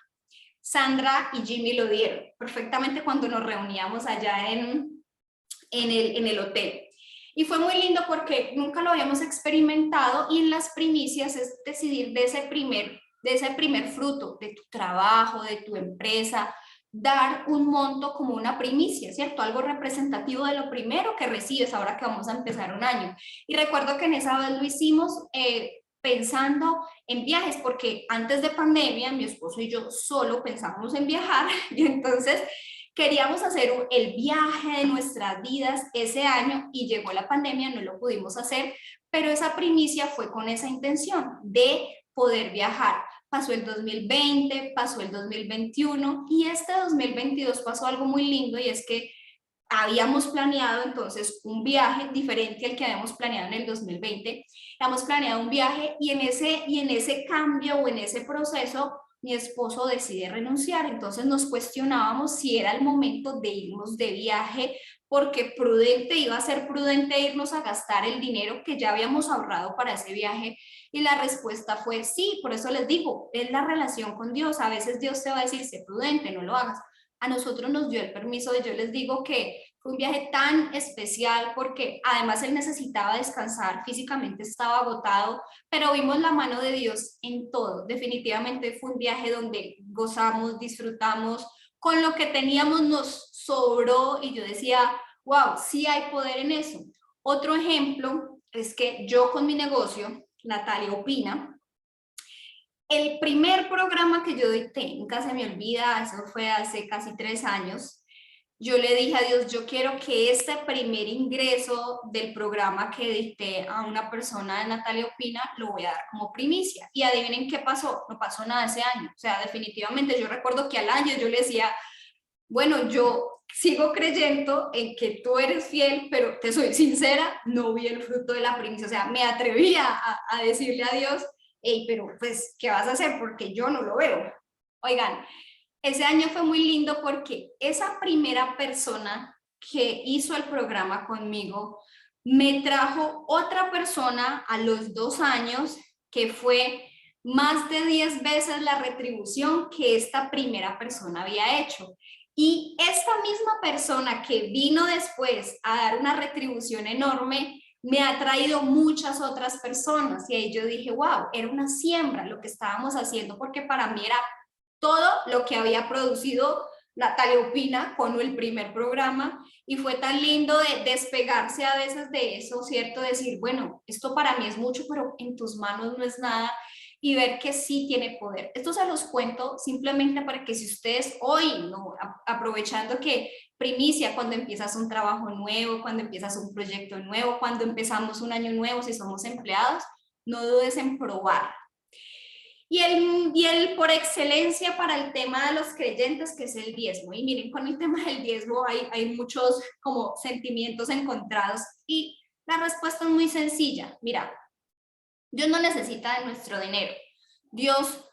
Sandra y Jimmy lo dieron perfectamente cuando nos reuníamos allá en el hotel. Y fue muy lindo porque nunca lo habíamos experimentado y en las primicias es decidir de ese primer de ese primer fruto, de tu trabajo, de tu empresa, dar un monto como una primicia, ¿cierto? Algo representativo de lo primero que recibes ahora que vamos a empezar un año. Y recuerdo que en esa vez lo hicimos pensando en viajes, porque antes de pandemia mi esposo y yo solo pensábamos en viajar y entonces queríamos hacer el viaje de nuestras vidas ese año y llegó la pandemia, no lo pudimos hacer, pero esa primicia fue con esa intención de poder viajar. Pasó el 2020, pasó el 2021 y este 2022 pasó algo muy lindo y es que habíamos planeado entonces un viaje diferente al que habíamos planeado en el 2020. Habíamos planeado un viaje y en ese cambio o en ese proceso mi esposo decide renunciar. Entonces nos cuestionábamos si era el momento de irnos de viaje porque prudente iba a ser prudente irnos a gastar el dinero que ya habíamos ahorrado para ese viaje. Y la respuesta fue sí. Por eso les digo, es la relación con Dios. A veces Dios te va a decir, sé prudente, no lo hagas. A nosotros nos dio el permiso de, yo les digo que fue un viaje tan especial porque además él necesitaba descansar, físicamente estaba agotado, pero vimos la mano de Dios en todo. Definitivamente fue un viaje donde gozamos, disfrutamos, con lo que teníamos nos sobró y yo decía, wow, sí hay poder en eso. Otro ejemplo es que yo con mi negocio, Natalia Opina, el primer programa que yo dicté, nunca se me olvida, eso fue hace casi 3 años, yo le dije a Dios, yo quiero que este primer ingreso del programa que dicté a una persona de Natalia Opina, lo voy a dar como primicia. Y adivinen qué pasó, no pasó nada ese año. O sea, definitivamente yo recuerdo que al año yo le decía, bueno, yo sigo creyendo en que tú eres fiel, pero te soy sincera, no vi el fruto de la primicia. O sea, me atreví a decirle a Dios, hey, pero pues, ¿qué vas a hacer? Porque yo no lo veo. Oigan, ese año fue muy lindo porque esa primera persona que hizo el programa conmigo me trajo otra persona a los 2 años que fue más de 10 veces la retribución que esta primera persona había hecho. Y esta misma persona que vino después a dar una retribución enorme me ha traído muchas otras personas y ahí yo dije, wow, era una siembra lo que estábamos haciendo porque para mí era todo lo que había producido Natalia Opina con el primer programa y fue tan lindo de despegarse a veces de eso, ¿cierto? Decir, bueno, esto para mí es mucho, pero en tus manos no es nada y ver que sí tiene poder. Esto se los cuento simplemente para que si ustedes hoy, ¿no? Aprovechando que primicia cuando empiezas un trabajo nuevo, cuando empiezas un proyecto nuevo, cuando empezamos un año nuevo, si somos empleados, no dudes en probar. Y el por excelencia para el tema de los creyentes, que es el diezmo. Y miren, con el tema del diezmo hay muchos como sentimientos encontrados y la respuesta es muy sencilla. Mira, Dios no necesita de nuestro dinero. Dios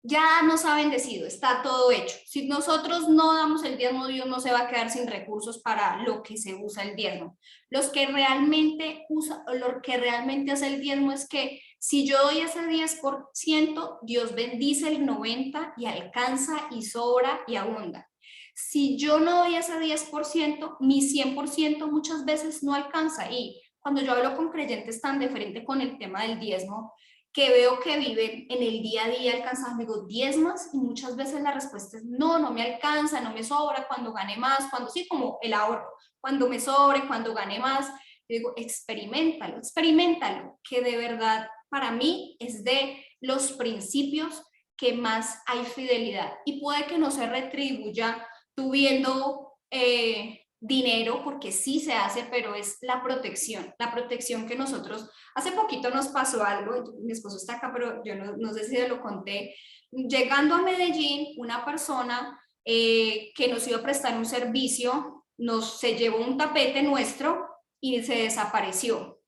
ya nos ha bendecido, está todo hecho. Si nosotros no damos el diezmo, Dios no se va a quedar sin recursos para lo que se usa el diezmo. Lo que realmente hace el diezmo es que si yo doy ese 10%, Dios bendice el 90% y alcanza y sobra y abunda. Si yo no doy ese 10%, mi 100% muchas veces no alcanza. Y cuando yo hablo con creyentes tan de frente con el tema del diezmo, que veo que viven en el día a día alcanzando, digo, ¿diezmas? Y muchas veces la respuesta es no, no me alcanza, no me sobra, cuando gane más, cuando sí, como el ahorro, cuando me sobre, cuando gane más. Yo digo, experiméntalo, experiméntalo, que de verdad para mí es de los principios que más hay fidelidad y puede que no se retribuya tú viendo dinero, porque sí se hace, pero es la protección que nosotros, hace poquito nos pasó algo, mi esposo está acá, pero yo no sé si se lo conté, llegando a Medellín, una persona que nos iba a prestar un servicio, se llevó un tapete nuestro y se desapareció.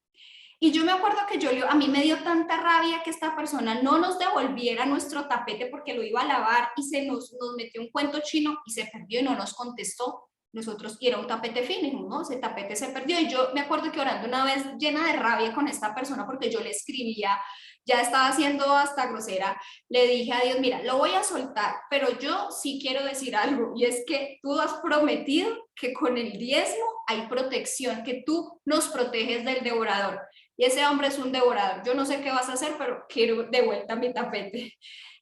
Y yo me acuerdo que a mí me dio tanta rabia que esta persona no nos devolviera nuestro tapete porque lo iba a lavar y nos metió un cuento chino y se perdió y no nos contestó. Nosotros, y era un tapete fino, ¿no? Ese tapete se perdió y yo me acuerdo que orando una vez llena de rabia con esta persona porque yo le escribía, ya estaba siendo hasta grosera, le dije a Dios, mira, lo voy a soltar, pero yo sí quiero decir algo y es que tú has prometido que con el diezmo hay protección, que tú nos proteges del devorador. Y ese hombre es un devorador. Yo no sé qué vas a hacer, pero quiero de vuelta mi tapete.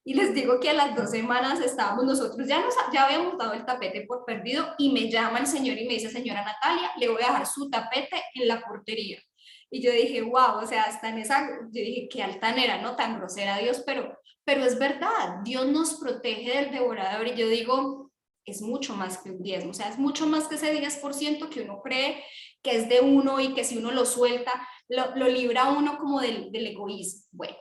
Y les digo que a las 2 semanas estábamos nosotros, ya habíamos dado el tapete por perdido y me llama el señor y me dice, señora Natalia, le voy a dejar su tapete en la portería. Y yo dije, wow, o sea, hasta en esa, yo dije, qué altanera, ¿no? Tan grosera Dios, pero es verdad, Dios nos protege del devorador y yo digo, es mucho más que un diezmo, o sea, es mucho más que ese 10% que uno cree que es de uno y que si uno lo suelta, lo libra uno como del egoísmo. Bueno,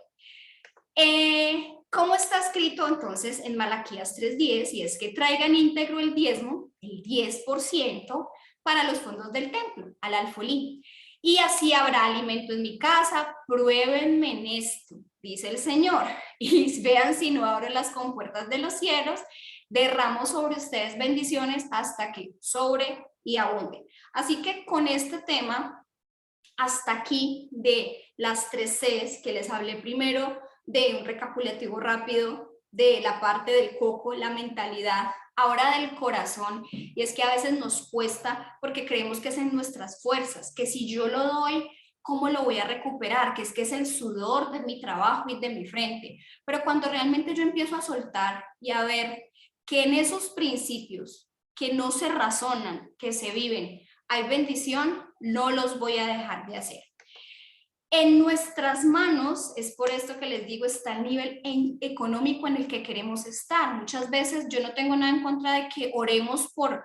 ¿cómo está escrito entonces en Malaquías 3:10? Y es que traigan íntegro el diezmo, el 10%, para los fondos del templo, al alfolí. Y así habrá alimento en mi casa, pruébenme en esto, dice el Señor, y vean si no abro las compuertas de los cielos, derramo sobre ustedes bendiciones hasta que sobre y abunde. Así que con este tema, hasta aquí de las 3 Cs que les hablé primero, de un recapitulativo rápido, de la parte del coco, la mentalidad, ahora del corazón, y es que a veces nos cuesta porque creemos que es en nuestras fuerzas, que si yo lo doy, ¿cómo lo voy a recuperar? Que es el sudor de mi trabajo y de mi frente. Pero cuando realmente yo empiezo a soltar y a ver que en esos principios que no se razonan, que se viven, hay bendición, no los voy a dejar de hacer. En nuestras manos, es por esto que les digo, está el nivel económico en el que queremos estar. Muchas veces yo no tengo nada en contra de que oremos por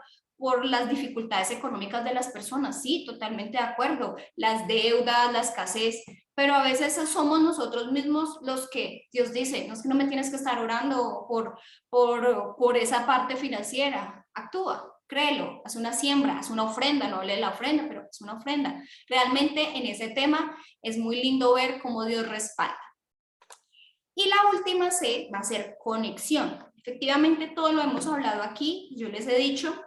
las dificultades económicas de las personas, sí, totalmente de acuerdo, las deudas, la escasez, pero a veces somos nosotros mismos los que Dios dice, no es que no me tienes que estar orando por esa parte financiera, actúa, créelo, haz una siembra, haz una ofrenda, no hable de la ofrenda, pero es una ofrenda. Realmente en ese tema es muy lindo ver cómo Dios respalda. Y la última C va a ser conexión. Efectivamente, todo lo hemos hablado aquí, yo les he dicho,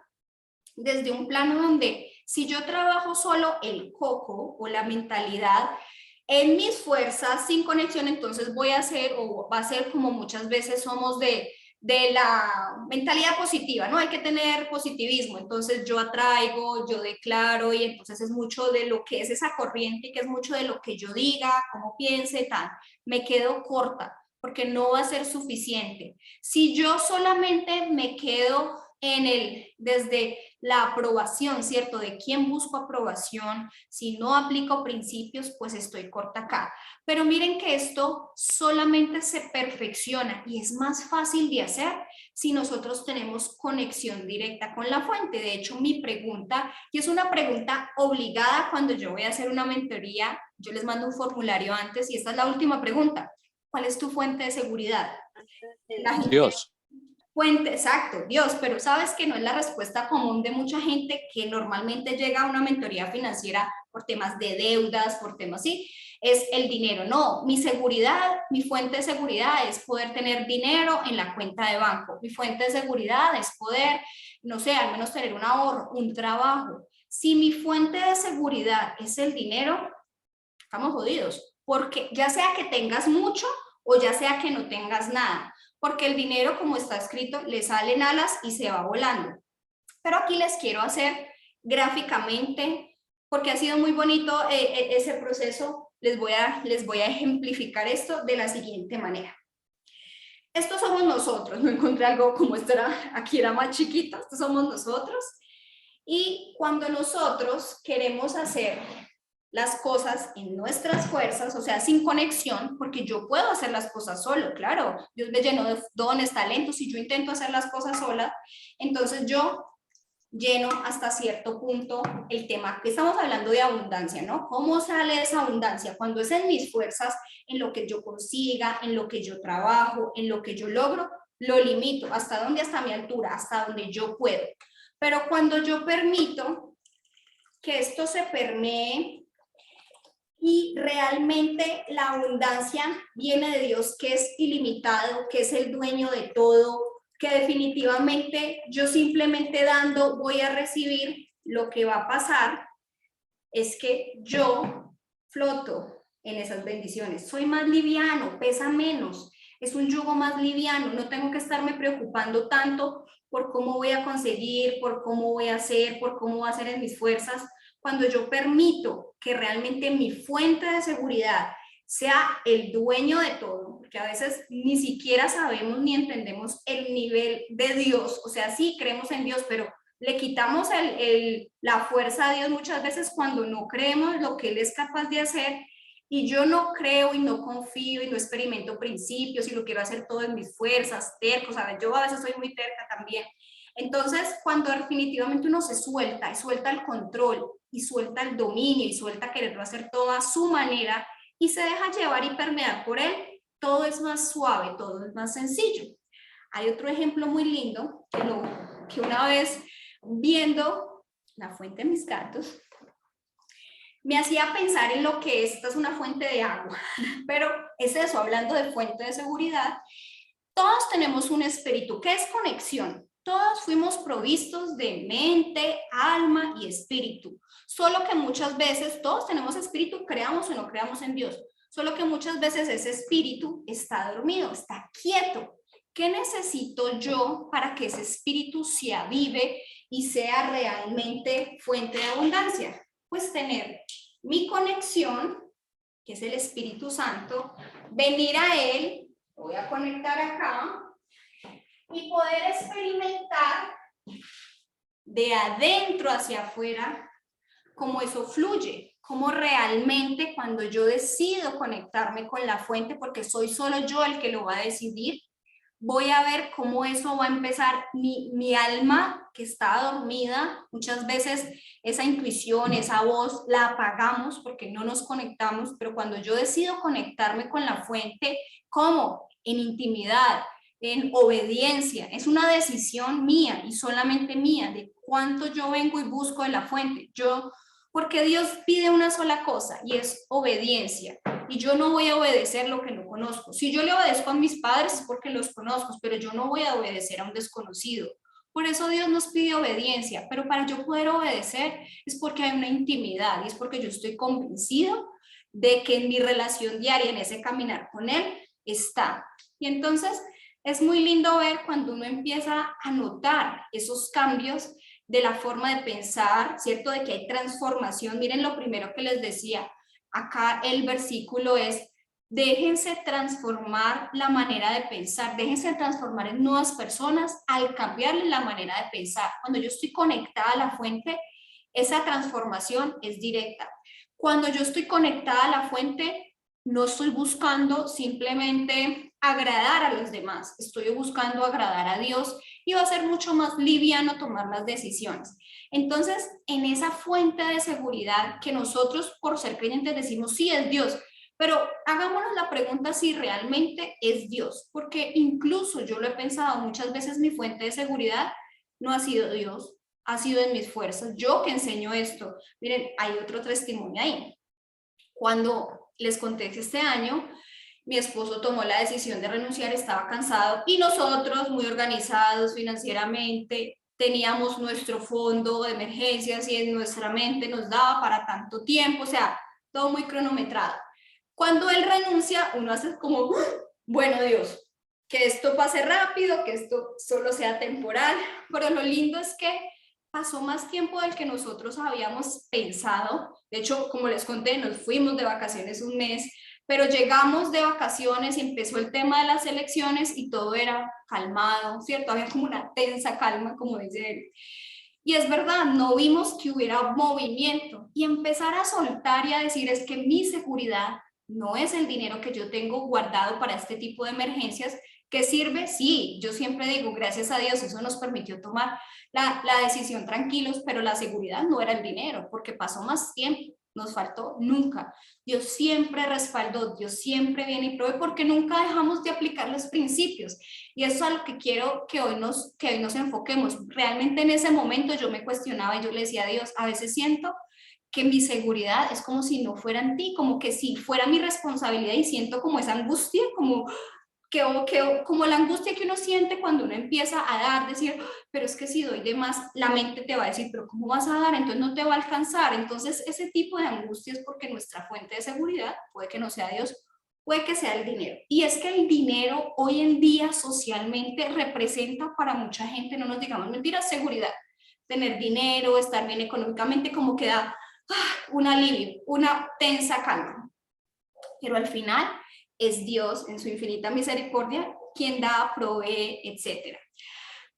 desde un plano donde si yo trabajo solo el coco o la mentalidad en mis fuerzas sin conexión, entonces voy a hacer o va a ser como muchas veces somos de la mentalidad positiva, ¿no? Hay que tener positivismo, entonces yo atraigo, yo declaro y entonces es mucho de lo que es esa corriente y que es mucho de lo que yo diga, cómo piense, tal. Me quedo corta porque no va a ser suficiente. Si yo solamente me quedo desde la aprobación, ¿cierto? De quién busco aprobación, si no aplico principios, pues estoy corta acá. Pero miren que esto solamente se perfecciona y es más fácil de hacer si nosotros tenemos conexión directa con la fuente. De hecho, mi pregunta, y es una pregunta obligada cuando yo voy a hacer una mentoría, yo les mando un formulario antes y esta es la última pregunta. ¿Cuál es tu fuente de seguridad? La gente, Dios. fuente, exacto, Dios, pero sabes que no es la respuesta común de mucha gente que normalmente llega a una mentoría financiera por temas de deudas, por temas así, es el dinero. No, mi seguridad, mi fuente de seguridad es poder tener dinero en la cuenta de banco. Mi fuente de seguridad es poder, no sé, al menos tener un ahorro, un trabajo. Si mi fuente de seguridad es el dinero, estamos jodidos, porque ya sea que tengas mucho o ya sea que no tengas nada, porque el dinero, como está escrito, le salen alas y se va volando. Pero aquí les quiero hacer gráficamente, porque ha sido muy bonito ese proceso, les voy a ejemplificar esto de la siguiente manera. Estos somos nosotros, no encontré algo como esto aquí era más chiquito, estos somos nosotros. Y cuando nosotros queremos hacer las cosas en nuestras fuerzas, o sea, sin conexión, porque yo puedo hacer las cosas solo, claro, Dios me llenó de dones, talentos, y yo intento hacer las cosas sola, entonces yo lleno hasta cierto punto el tema, que estamos hablando de abundancia, ¿no? ¿Cómo sale esa abundancia? Cuando es en mis fuerzas, en lo que yo consiga, en lo que yo trabajo, en lo que yo logro, lo limito, ¿hasta dónde? Hasta mi altura, hasta donde yo puedo. Pero cuando yo permito que esto se permee y realmente la abundancia viene de Dios, que es ilimitado, que es el dueño de todo, que definitivamente yo simplemente dando voy a recibir, lo que va a pasar es que yo floto en esas bendiciones, soy más liviano, pesa menos, es un yugo más liviano, no tengo que estarme preocupando tanto por cómo voy a conseguir, por cómo voy a hacer, por cómo va a ser en mis fuerzas. Cuando yo permito que realmente mi fuente de seguridad sea el dueño de todo, porque a veces ni siquiera sabemos ni entendemos el nivel de Dios, o sea, sí creemos en Dios, pero le quitamos la fuerza a Dios muchas veces cuando no creemos lo que Él es capaz de hacer, y yo no creo y no confío y no experimento principios y lo quiero hacer todo en mis fuerzas, tercos, ¿sabes? Yo a veces soy muy terca también. Entonces, cuando definitivamente uno se suelta y suelta el control y suelta el dominio y suelta quererlo hacer todo a su manera y se deja llevar y permear por él, todo es más suave, todo es más sencillo. Hay otro ejemplo muy lindo que una vez viendo la fuente de mis gatos, me hacía pensar en lo que esta es una fuente de agua, pero es eso, hablando de fuente de seguridad, todos tenemos un espíritu. ¿Qué es conexión? Todos fuimos provistos de mente, alma y espíritu, solo que muchas veces, todos tenemos espíritu, creamos o no creamos en Dios, solo que muchas veces ese espíritu está dormido, está quieto. ¿Qué necesito yo para que ese espíritu se avive y sea realmente fuente de abundancia? Pues tener mi conexión, que es el Espíritu Santo, venir a Él, voy a conectar acá, y poder experimentar de adentro hacia afuera cómo eso fluye, cómo realmente cuando yo decido conectarme con la fuente, porque soy solo yo el que lo va a decidir, voy a ver cómo eso va a empezar, mi alma que está dormida, muchas veces esa intuición, esa voz la apagamos porque no nos conectamos, pero cuando yo decido conectarme con la fuente, ¿cómo? En intimidad, en obediencia, es una decisión mía y solamente mía de cuánto yo vengo y busco de la fuente, porque Dios pide una sola cosa y es obediencia. Y yo no voy a obedecer lo que no conozco. Si yo le obedezco a mis padres es porque los conozco, pero yo no voy a obedecer a un desconocido. Por eso Dios nos pide obediencia, pero para yo poder obedecer es porque hay una intimidad y es porque yo estoy convencido de que en mi relación diaria, en ese caminar con Él, está. Y entonces es muy lindo ver cuando uno empieza a notar esos cambios de la forma de pensar, ¿cierto? De que hay transformación. Miren lo primero que les decía, acá el versículo es, déjense transformar la manera de pensar, déjense transformar en nuevas personas al cambiarle la manera de pensar. Cuando yo estoy conectada a la fuente, esa transformación es directa. Cuando yo estoy conectada a la fuente, no estoy buscando simplemente agradar a los demás, estoy buscando agradar a Dios y va a ser mucho más liviano tomar las decisiones. Entonces, en esa fuente de seguridad que nosotros por ser creyentes decimos, sí, es Dios, pero hagámonos la pregunta si realmente es Dios, porque incluso yo lo he pensado muchas veces, mi fuente de seguridad no ha sido Dios, ha sido en mis fuerzas, yo que enseño esto. Miren, hay otro testimonio ahí. Cuando les conté que este año mi esposo tomó la decisión de renunciar, estaba cansado y nosotros, muy organizados financieramente, teníamos nuestro fondo de emergencias y en nuestra mente nos daba para tanto tiempo, o sea, todo muy cronometrado. Cuando él renuncia, uno hace como, bueno, Dios, que esto pase rápido, que esto solo sea temporal, pero lo lindo es que pasó más tiempo del que nosotros habíamos pensado. De hecho, como les conté, nos fuimos de vacaciones un mes, pero llegamos de vacaciones y empezó el tema de las elecciones y todo era calmado, ¿cierto? Había como una tensa calma, como dice él. Y es verdad, no vimos que hubiera movimiento y empezar a soltar y a decir es que mi seguridad no es el dinero que yo tengo guardado para este tipo de emergencias, que sirve, sí, yo siempre digo, gracias a Dios, eso nos permitió tomar la decisión tranquilos, pero la seguridad no era el dinero, porque pasó más tiempo, nos faltó nunca. Dios siempre respaldó, Dios siempre viene y provee, porque nunca dejamos de aplicar los principios. Y eso es a lo que quiero que hoy nos enfoquemos. Realmente en ese momento yo me cuestionaba y yo le decía a Dios, a veces siento que mi seguridad es como si no fuera en ti, como que si fuera mi responsabilidad y siento como esa angustia, como la angustia que uno siente cuando uno empieza a dar, decir, pero es que si doy de más, la mente te va a decir, pero ¿cómo vas a dar? Entonces no te va a alcanzar. Entonces ese tipo de angustia es porque nuestra fuente de seguridad puede que no sea Dios, puede que sea el dinero. Y es que el dinero hoy en día socialmente representa para mucha gente, no nos digamos mentiras, seguridad. Tener dinero, estar bien económicamente, como que da un alivio, una tensa calma. pero al final es Dios en su infinita misericordia quien da, provee, etc.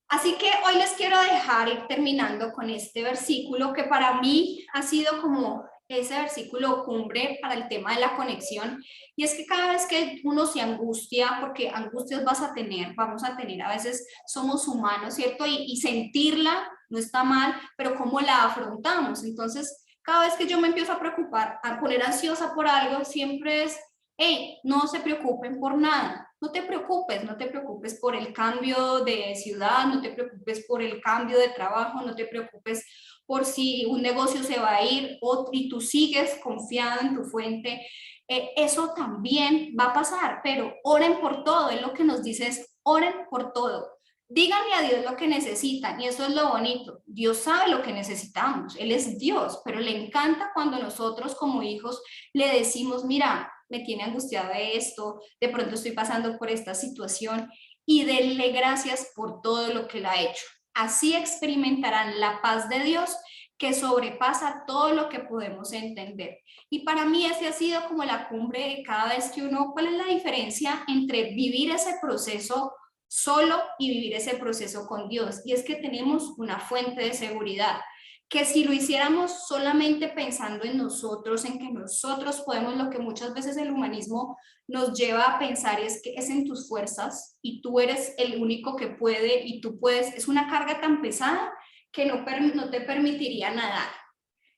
Así que hoy les quiero dejar ir terminando con este versículo que para mí ha sido como ese versículo cumbre para el tema de la conexión, y es que cada vez que uno se angustia, porque angustias vamos a tener, a veces somos humanos, ¿cierto? Y sentirla no está mal, pero ¿cómo la afrontamos? Entonces, cada vez que yo me empiezo a preocupar, a poner ansiosa por algo, siempre es, hey, no se preocupen por nada. No te preocupes por el cambio de ciudad, no te preocupes por el cambio de trabajo, no te preocupes por si un negocio se va a ir y tú sigues confiado en tu fuente. Eso también va a pasar, pero oren por todo. Es lo que nos dice, es oren por todo. Díganle a Dios lo que necesitan, y eso es lo bonito. Dios sabe lo que necesitamos, Él es Dios, pero le encanta cuando nosotros como hijos le decimos, mira, me tiene angustiada esto, de pronto estoy pasando por esta situación, y denle gracias por todo lo que Él ha hecho. Así experimentarán la paz de Dios que sobrepasa todo lo que podemos entender. Y para mí ese ha sido como la cumbre de cada vez que uno, ¿cuál es la diferencia entre vivir ese proceso solo y vivir ese proceso con Dios? Y es que tenemos una fuente de seguridad, que si lo hiciéramos solamente pensando en nosotros, en que nosotros podemos, lo que muchas veces el humanismo nos lleva a pensar es que es en tus fuerzas y tú eres el único que puede y tú puedes, es una carga tan pesada que no te permitiría nadar.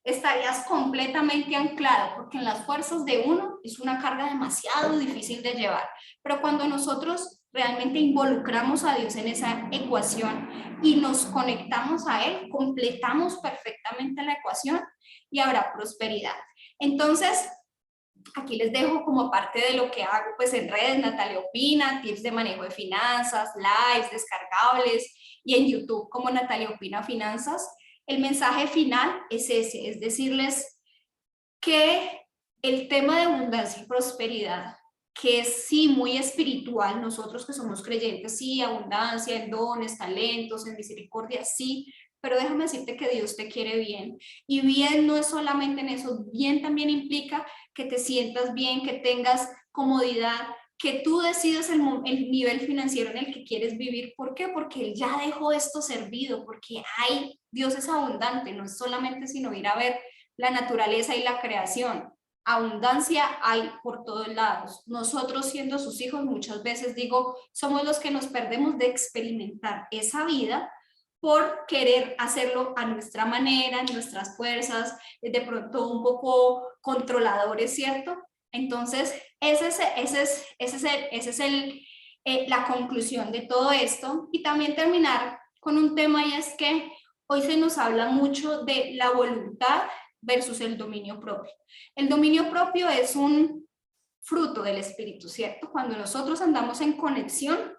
Estarías completamente anclado, porque en las fuerzas de uno es una carga demasiado difícil de llevar. Pero cuando nosotros realmente involucramos a Dios en esa ecuación y nos conectamos a Él, completamos perfectamente la ecuación y habrá prosperidad. Entonces, aquí les dejo como parte de lo que hago pues en redes, Natalia Opina, tips de manejo de finanzas, lives descargables, y en YouTube como Natalia Opina Finanzas. El mensaje final es ese, es decirles que el tema de abundancia y prosperidad, que es sí muy espiritual, nosotros que somos creyentes, sí, abundancia en dones, talentos, en misericordia, sí, pero déjame decirte que Dios te quiere bien, y bien no es solamente en eso, bien también implica que te sientas bien, que tengas comodidad, que tú decidas el nivel financiero en el que quieres vivir. ¿Por qué? Porque Él ya dejó esto servido, porque Dios es abundante, no es solamente sino ir a ver la naturaleza y la creación. Abundancia hay por todos lados. Nosotros siendo sus hijos, muchas veces digo, somos los que nos perdemos de experimentar esa vida por querer hacerlo a nuestra manera, en nuestras fuerzas, de pronto un poco controladores, ¿cierto? Entonces, esa es la conclusión de todo esto. Y también terminar con un tema, y es que hoy se nos habla mucho de la voluntad versus el dominio propio. El dominio propio es un fruto del espíritu, ¿cierto? Cuando nosotros andamos en conexión,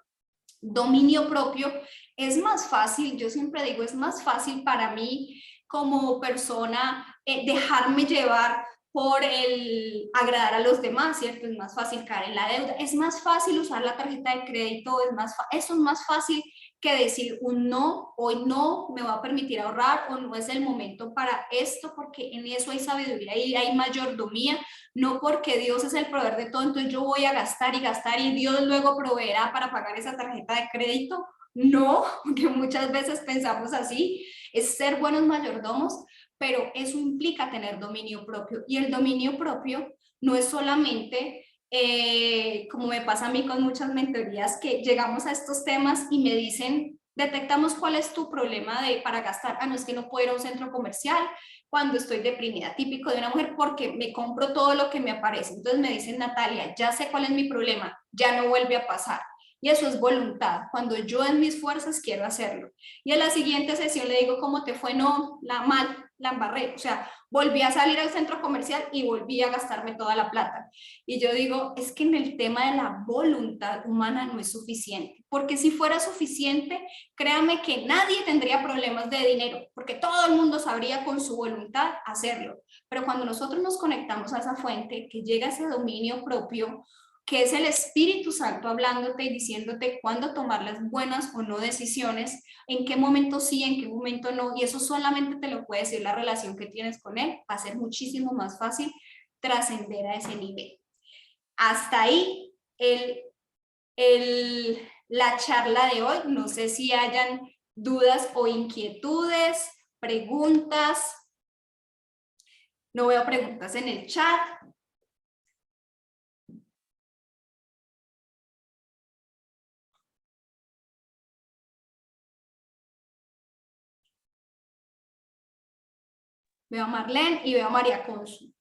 dominio propio, es más fácil, yo siempre digo, es más fácil para mí como persona dejarme llevar por el agradar a los demás, ¿cierto? Es más fácil caer en la deuda, es más fácil usar la tarjeta de crédito, eso es más fácil que decir un no, hoy no me va a permitir ahorrar, o no es el momento para esto, porque en eso hay sabiduría y hay mayordomía, no porque Dios es el proveedor de todo, entonces yo voy a gastar y Dios luego proveerá para pagar esa tarjeta de crédito. No, que muchas veces pensamos así, es ser buenos mayordomos, pero eso implica tener dominio propio, y el dominio propio no es solamente como me pasa a mí con muchas mentorías, que llegamos a estos temas y me dicen, detectamos cuál es tu problema para gastar. No, es que no puedo ir a un centro comercial cuando estoy deprimida, típico de una mujer, porque me compro todo lo que me aparece. Entonces me dicen, Natalia, ya sé cuál es mi problema, ya no vuelve a pasar. Y eso es voluntad, cuando yo en mis fuerzas quiero hacerlo. Y en la siguiente sesión le digo, ¿cómo te fue? No, la embarré. O sea, volví a salir al centro comercial y volví a gastarme toda la plata. Y yo digo, es que en el tema de la voluntad humana no es suficiente, porque si fuera suficiente, créame que nadie tendría problemas de dinero, porque todo el mundo sabría con su voluntad hacerlo. Pero cuando nosotros nos conectamos a esa fuente, que llega ese dominio propio, que es el Espíritu Santo hablándote y diciéndote cuándo tomar las buenas o no decisiones, en qué momento sí, en qué momento no, y eso solamente te lo puede decir la relación que tienes con Él, va a ser muchísimo más fácil trascender a ese nivel. hasta ahí la charla de hoy. No sé si hayan dudas o inquietudes, preguntas. No veo preguntas en el chat. Veo a Marlene y veo a María Consu.